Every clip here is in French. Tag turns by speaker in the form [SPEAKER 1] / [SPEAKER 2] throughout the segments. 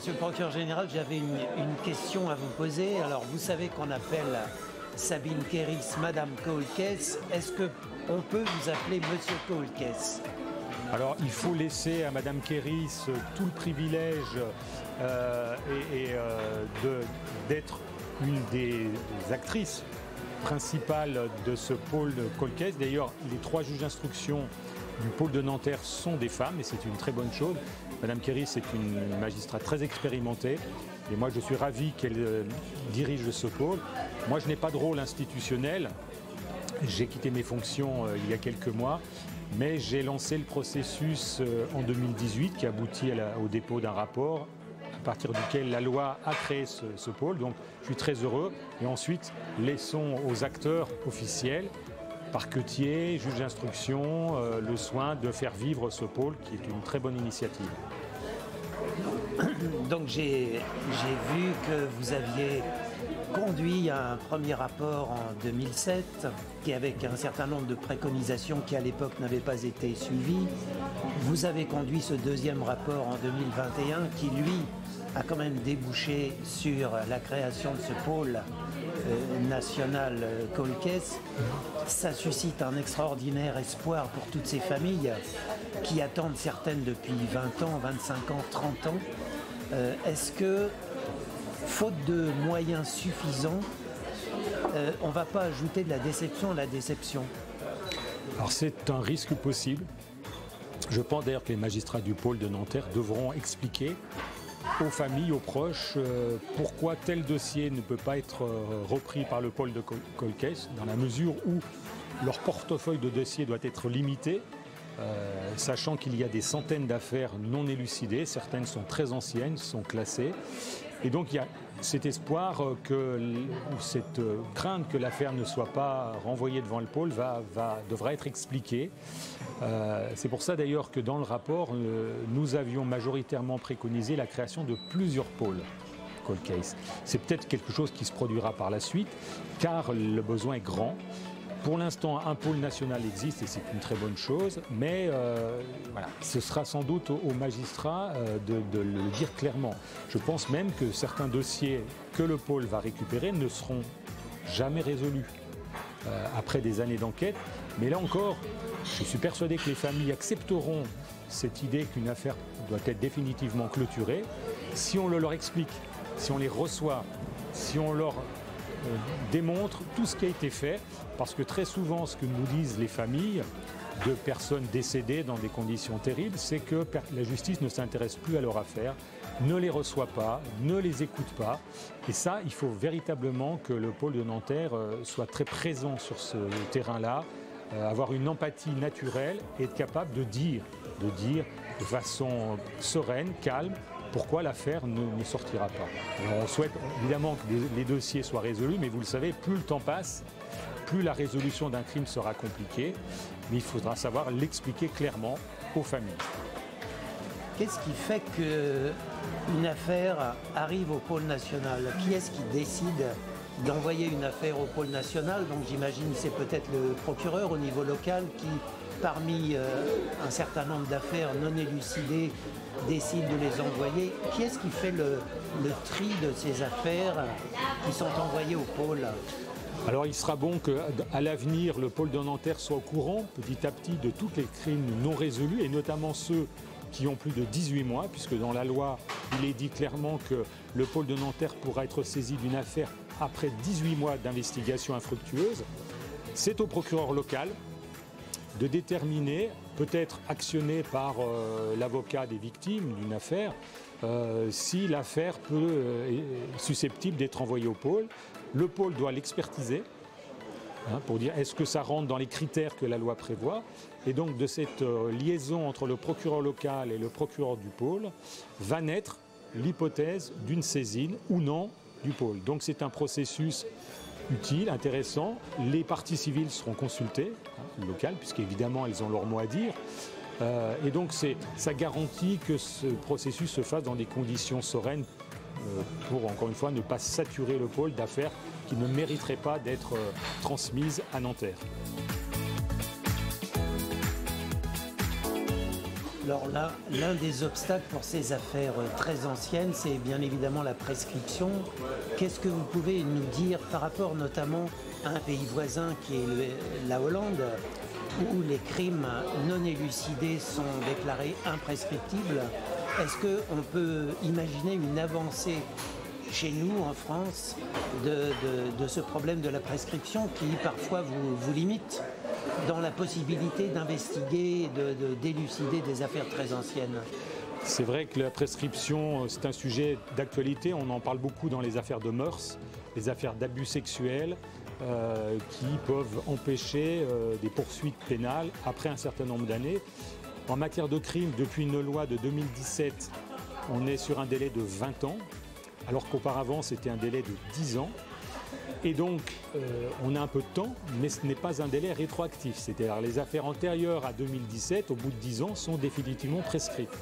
[SPEAKER 1] Monsieur le procureur général, j'avais une question à vous poser. Alors, vous savez qu'on appelle Sabine Kéris Madame Koolkes. Est-ce qu'on peut vous appeler Monsieur Koolkes?
[SPEAKER 2] Alors, il faut laisser à Madame Kéris tout le privilège d'être une des actrices principales de ce pôle de Koolkes. D'ailleurs, les 3 juges d'instruction du pôle de Nanterre sont des femmes et c'est une très bonne chose. Madame Kéris est une magistrate très expérimentée et moi je suis ravi qu'elle dirige ce pôle. Moi je n'ai pas de rôle institutionnel, j'ai quitté mes fonctions il y a quelques mois, mais j'ai lancé le processus en 2018 qui aboutit au dépôt d'un rapport à partir duquel la loi a créé ce pôle. Donc je suis très heureux et ensuite laissons aux acteurs officiels, parquetiers, juges d'instruction, le soin de faire vivre ce pôle qui est une très bonne initiative.
[SPEAKER 1] Donc j'ai vu que vous aviez conduit un premier rapport en 2007 qui avec un certain nombre de préconisations qui à l'époque n'avaient pas été suivies. Vous avez conduit ce deuxième rapport en 2021 qui lui a quand même débouché sur la création de ce pôle national Koolkes. Ça suscite un extraordinaire espoir pour toutes ces familles qui attendent, certaines depuis 20 ans, 25 ans, 30 ans. Est-ce que, faute de moyens suffisants, on ne va pas ajouter de la déception à la déception?
[SPEAKER 2] Alors c'est un risque possible. Je pense d'ailleurs que les magistrats du pôle de Nanterre devront expliquer aux familles, aux proches, pourquoi tel dossier ne peut pas être repris par le pôle de Koolkes, dans la mesure où leur portefeuille de dossiers doit être limité, sachant qu'il y a des centaines d'affaires non élucidées, certaines sont très anciennes, sont classées, et donc il y a cet espoir ou cette crainte que l'affaire ne soit pas renvoyée devant le pôle devra être expliquée. C'est pour ça d'ailleurs que dans le rapport, nous avions majoritairement préconisé la création de plusieurs pôles Koolkes. C'est peut-être quelque chose qui se produira par la suite, car le besoin est grand. Pour l'instant, un pôle national existe et c'est une très bonne chose, mais voilà, ce sera sans doute aux magistrats de le dire clairement. Je pense même que certains dossiers que le pôle va récupérer ne seront jamais résolus après des années d'enquête. Mais là encore, je suis persuadé que les familles accepteront cette idée qu'une affaire doit être définitivement clôturée si on le leur explique, si on les reçoit, si on leur démontre tout ce qui a été fait, parce que très souvent ce que nous disent les familles de personnes décédées dans des conditions terribles, c'est que la justice ne s'intéresse plus à leur affaire, ne les reçoit pas, ne les écoute pas, et ça il faut véritablement que le pôle de Nanterre soit très présent sur ce terrain-là, avoir une empathie naturelle et être capable de dire de façon sereine, calme, pourquoi l'affaire ne sortira pas. Alors on souhaite évidemment que les dossiers soient résolus, mais vous le savez, plus le temps passe, plus la résolution d'un crime sera compliquée, mais il faudra savoir l'expliquer clairement aux familles.
[SPEAKER 1] Qu'est-ce qui fait qu'une affaire arrive au pôle national? Qui est-ce qui décide d'envoyer une affaire au pôle national? Donc j'imagine que c'est peut-être le procureur au niveau local qui, parmi un certain nombre d'affaires non élucidées, décide de les envoyer. Qui est-ce qui fait le tri de ces affaires qui sont envoyées au pôle?
[SPEAKER 2] Alors il sera bon qu'à l'avenir, le pôle de Nanterre soit au courant petit à petit de tous les crimes non résolus, et notamment ceux qui ont plus de 18 mois, puisque dans la loi, il est dit clairement que le pôle de Nanterre pourra être saisi d'une affaire après 18 mois d'investigation infructueuse. C'est au procureur local de déterminer, peut-être actionné par l'avocat des victimes d'une affaire, si l'affaire est susceptible d'être envoyée au pôle. Le pôle doit l'expertiser pour dire est-ce que ça rentre dans les critères que la loi prévoit. Et donc de cette liaison entre le procureur local et le procureur du pôle va naître l'hypothèse d'une saisine ou non du pôle. Donc c'est un processus utile, intéressant. Les parties civiles seront consultées, locales, puisqu'évidemment elles ont leur mot à dire. Et donc ça garantit que ce processus se fasse dans des conditions sereines pour, encore une fois, ne pas saturer le pôle d'affaires qui ne mériteraient pas d'être transmises à Nanterre.
[SPEAKER 1] Alors là, l'un des obstacles pour ces affaires très anciennes, c'est bien évidemment la prescription. Qu'est-ce que vous pouvez nous dire par rapport notamment à un pays voisin qui est la Hollande, où les crimes non élucidés sont déclarés imprescriptibles? Est-ce qu'on peut imaginer une avancée chez nous, en France, de ce problème de la prescription qui parfois vous limite dans la possibilité d'investiguer, d'élucider des affaires très anciennes?
[SPEAKER 2] C'est vrai que la prescription, c'est un sujet d'actualité. On en parle beaucoup dans les affaires de mœurs, les affaires d'abus sexuels qui peuvent empêcher des poursuites pénales après un certain nombre d'années. En matière de crime, depuis une loi de 2017, on est sur un délai de 20 ans, alors qu'auparavant c'était un délai de 10 ans. Et donc, on a un peu de temps, mais ce n'est pas un délai rétroactif. C'est-à-dire les affaires antérieures à 2017, au bout de 10 ans, sont définitivement prescrites.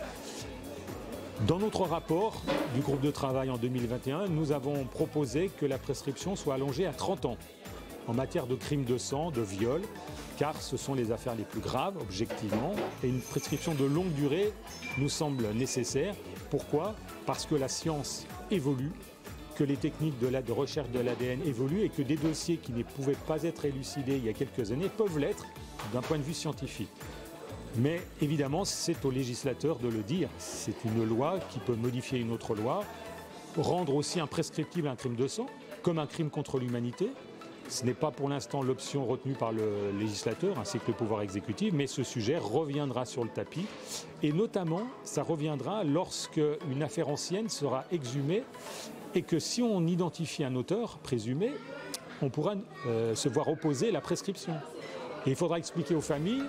[SPEAKER 2] Dans notre rapport du groupe de travail en 2021, nous avons proposé que la prescription soit allongée à 30 ans en matière de crimes de sang, de viol, car ce sont les affaires les plus graves, objectivement, et une prescription de longue durée nous semble nécessaire. Pourquoi ? Parce que la science évolue, que les techniques de recherche de l'ADN évoluent et que des dossiers qui ne pouvaient pas être élucidés il y a quelques années peuvent l'être d'un point de vue scientifique. Mais évidemment, c'est au législateur de le dire. C'est une loi qui peut modifier une autre loi, rendre aussi imprescriptible un crime de sang, comme un crime contre l'humanité. Ce n'est pas pour l'instant l'option retenue par le législateur ainsi que le pouvoir exécutif, mais ce sujet reviendra sur le tapis. Et notamment, ça reviendra lorsque une affaire ancienne sera exhumée et que si on identifie un auteur présumé, on pourra se voir opposer la prescription. Et il faudra expliquer aux familles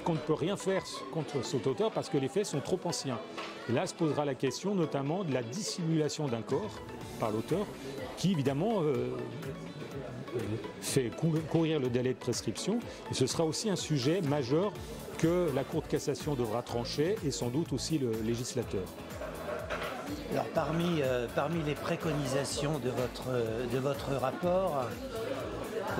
[SPEAKER 2] qu'on ne peut rien faire contre cet auteur parce que les faits sont trop anciens. Et là se posera la question notamment de la dissimulation d'un corps par l'auteur qui évidemment fait courir le délai de prescription. Et ce sera aussi un sujet majeur que la Cour de cassation devra trancher et sans doute aussi le législateur.
[SPEAKER 1] Alors parmi les préconisations de votre rapport,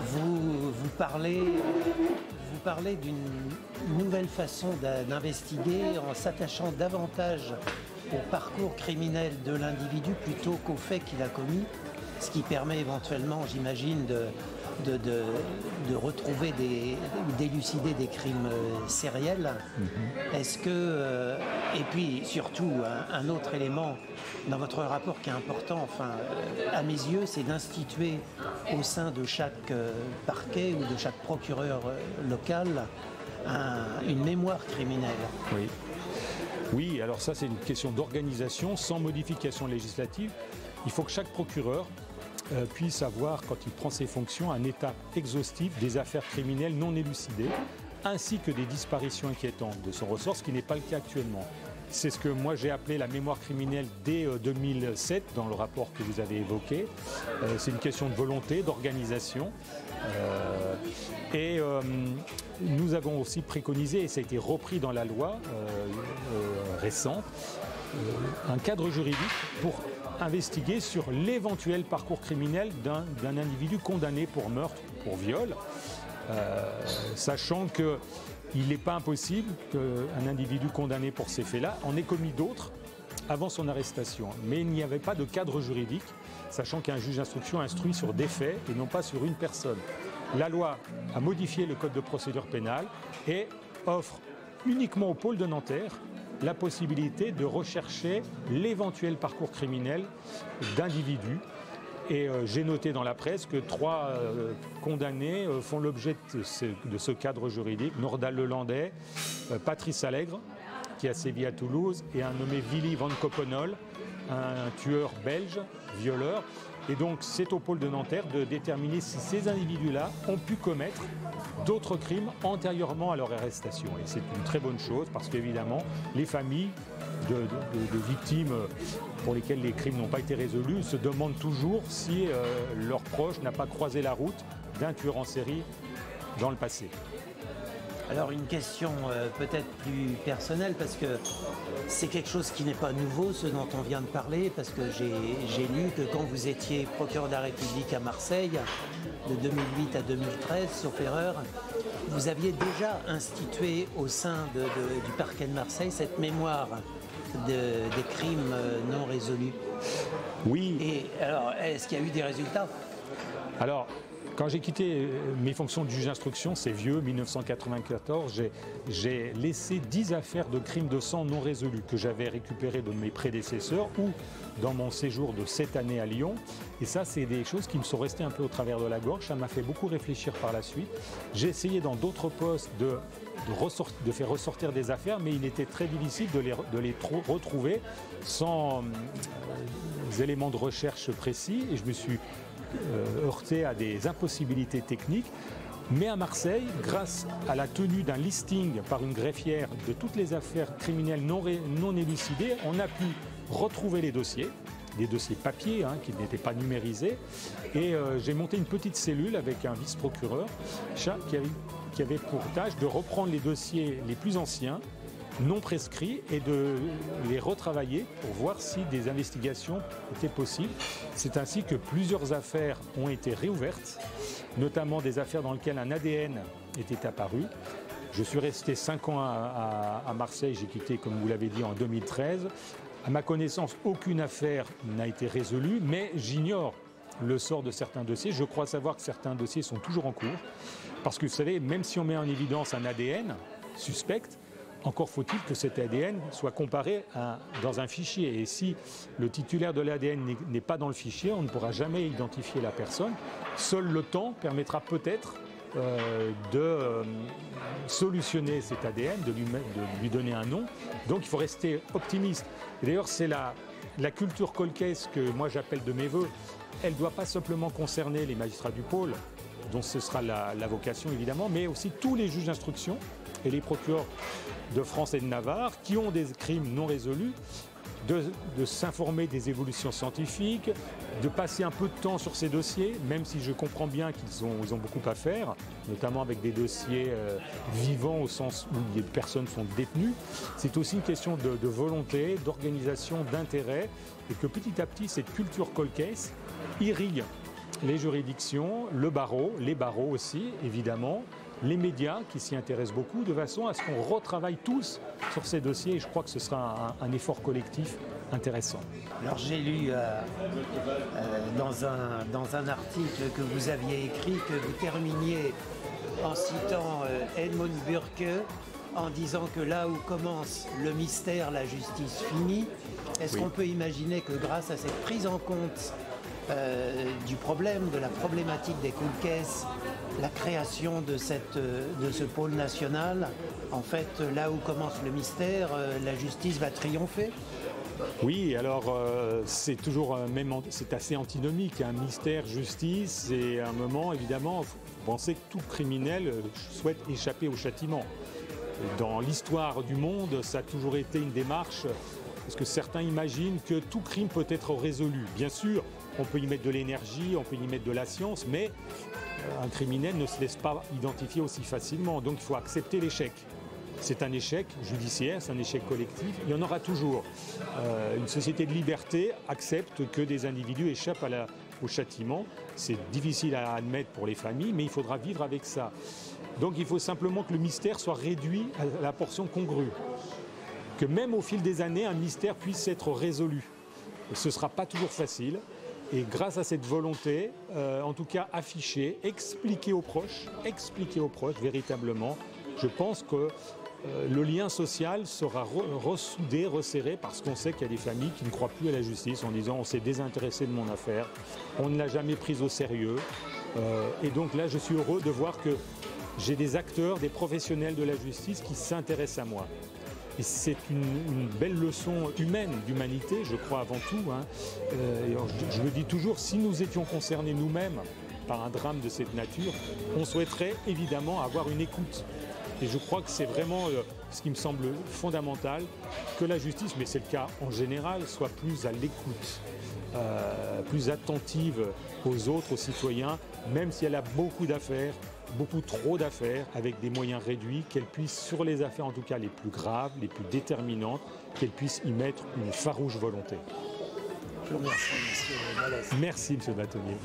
[SPEAKER 1] vous parlez d'une nouvelle façon d'investiguer en s'attachant davantage au parcours criminel de l'individu plutôt qu'aux faits qu'il a commis, ce qui permet éventuellement, j'imagine, de retrouver d'élucider des crimes sériels. Est-ce que, et puis surtout un autre élément dans votre rapport qui est important, enfin à mes yeux, c'est d'instituer au sein de chaque parquet ou de chaque procureur local une mémoire criminelle.
[SPEAKER 2] Oui. Oui, alors ça c'est une question d'organisation sans modification législative. Il faut que chaque procureur puisse avoir, quand il prend ses fonctions, un état exhaustif des affaires criminelles non élucidées, ainsi que des disparitions inquiétantes de son ressort, ce qui n'est pas le cas actuellement. C'est ce que moi j'ai appelé la mémoire criminelle dès 2007, dans le rapport que vous avez évoqué. C'est une question de volonté, d'organisation. Nous avons aussi préconisé, et ça a été repris dans la loi récente, un cadre juridique pour investiguer sur l'éventuel parcours criminel d'un individu condamné pour meurtre, pour viol, sachant qu'il n'est pas impossible qu'un individu condamné pour ces faits-là en ait commis d'autres avant son arrestation. Mais il n'y avait pas de cadre juridique, sachant qu'un juge d'instruction instruit sur des faits et non pas sur une personne. La loi a modifié le code de procédure pénale et offre uniquement au pôle de Nanterre la possibilité de rechercher l'éventuel parcours criminel d'individus. Et j'ai noté dans la presse que 3 condamnés font l'objet de ce cadre juridique. Nordal Lelandais, Patrice Allègre, qui a sévi à Toulouse, et un nommé Willy Van Coppenol, un tueur belge, violeur. Et donc c'est au pôle de Nanterre de déterminer si ces individus-là ont pu commettre d'autres crimes antérieurement à leur arrestation. Et c'est une très bonne chose parce qu'évidemment, les familles de victimes pour lesquelles les crimes n'ont pas été résolus se demandent toujours si leur proche n'a pas croisé la route d'un tueur en série dans le passé.
[SPEAKER 1] Alors une question peut-être plus personnelle, parce que c'est quelque chose qui n'est pas nouveau, ce dont on vient de parler, parce que j'ai lu que quand vous étiez procureur de la République à Marseille, de 2008 à 2013, sauf erreur, vous aviez déjà institué au sein du parquet de Marseille cette mémoire des crimes non résolus.
[SPEAKER 2] Oui.
[SPEAKER 1] Et alors, est-ce qu'il y a eu des résultats?
[SPEAKER 2] Alors, quand j'ai quitté mes fonctions de juge d'instruction, c'est vieux, 1994, j'ai laissé 10 affaires de crimes de sang non résolus que j'avais récupérées de mes prédécesseurs ou dans mon séjour de 7 années à Lyon. Et ça, c'est des choses qui me sont restées un peu au travers de la gorge. Ça m'a fait beaucoup réfléchir par la suite. J'ai essayé dans d'autres postes de faire ressortir des affaires, mais il était très difficile de les retrouver sans éléments de recherche précis. Et je me suis heurté à des impossibilités techniques. Mais à Marseille, grâce à la tenue d'un listing par une greffière de toutes les affaires criminelles non élucidées, on a pu retrouver les dossiers, des dossiers papier qui n'étaient pas numérisés. Et j'ai monté une petite cellule avec un vice-procureur qui avait pour tâche de reprendre les dossiers les plus anciens, non prescrits, et de les retravailler pour voir si des investigations étaient possibles. C'est ainsi que plusieurs affaires ont été réouvertes, notamment des affaires dans lesquelles un ADN était apparu. Je suis resté 5 ans à Marseille, j'ai quitté, comme vous l'avez dit, en 2013. À ma connaissance, aucune affaire n'a été résolue, mais j'ignore le sort de certains dossiers. Je crois savoir que certains dossiers sont toujours en cours, parce que vous savez, même si on met en évidence un ADN suspect, encore faut-il que cet ADN soit comparé dans un fichier. Et si le titulaire de l'ADN n'est pas dans le fichier, on ne pourra jamais identifier la personne. Seul le temps permettra peut-être de solutionner cet ADN, de lui donner un nom. Donc il faut rester optimiste. D'ailleurs, c'est la culture cold case que moi j'appelle de mes voeux. Elle ne doit pas simplement concerner les magistrats du pôle, dont ce sera la vocation évidemment, mais aussi tous les juges d'instruction et les procureurs de France et de Navarre qui ont des crimes non résolus, de s'informer des évolutions scientifiques, de passer un peu de temps sur ces dossiers, même si je comprends bien qu'ils ont beaucoup à faire, notamment avec des dossiers vivants au sens où les personnes sont détenues. C'est aussi une question de volonté, d'organisation, d'intérêt, et que petit à petit, cette culture cold case irrigue les juridictions, le barreau, les barreaux aussi, évidemment, les médias qui s'y intéressent beaucoup, de façon à ce qu'on retravaille tous sur ces dossiers. Et je crois que ce sera un effort collectif intéressant.
[SPEAKER 1] Alors j'ai lu dans un article que vous aviez écrit que vous terminiez en citant Edmund Burke en disant que là où commence le mystère, la justice finit. Est-ce qu'on peut imaginer que grâce à cette prise en compte du problème, de la problématique des cold cases, la création de ce pôle national, en fait, là où commence le mystère, la justice va triompher?
[SPEAKER 2] Oui, alors c'est toujours c'est assez antinomique, mystère, justice, et à un moment, évidemment, vous pensez que tout criminel souhaite échapper au châtiment. Dans l'histoire du monde, ça a toujours été une démarche, parce que certains imaginent que tout crime peut être résolu. Bien sûr, on peut y mettre de l'énergie, on peut y mettre de la science, mais un criminel ne se laisse pas identifier aussi facilement. Donc il faut accepter l'échec. C'est un échec judiciaire, c'est un échec collectif, il y en aura toujours. Une société de liberté accepte que des individus échappent au châtiment. C'est difficile à admettre pour les familles, mais il faudra vivre avec ça. Donc il faut simplement que le mystère soit réduit à la portion congrue. Que même au fil des années, un mystère puisse être résolu. Ce ne sera pas toujours facile. Et grâce à cette volonté, en tout cas affichée, expliquer aux proches véritablement, je pense que le lien social sera ressoudé, resserré, parce qu'on sait qu'il y a des familles qui ne croient plus à la justice en disant on s'est désintéressé de mon affaire, on ne l'a jamais prise au sérieux. Et donc là, je suis heureux de voir que j'ai des acteurs, des professionnels de la justice qui s'intéressent à moi. Et c'est une belle leçon humaine, d'humanité, je crois avant tout. Je le dis toujours, si nous étions concernés nous-mêmes par un drame de cette nature, on souhaiterait évidemment avoir une écoute. Et je crois que c'est vraiment ce qui me semble fondamental, que la justice, mais c'est le cas en général, soit plus à l'écoute, plus attentive aux autres, aux citoyens, même si elle a beaucoup d'affaires, beaucoup trop d'affaires, avec des moyens réduits, qu'elle puisse, sur les affaires en tout cas les plus graves, les plus déterminantes, qu'elle puisse y mettre une farouche volonté.
[SPEAKER 1] Je vous remercie, monsieur Vallès.
[SPEAKER 2] Merci, monsieur Bâtonnier.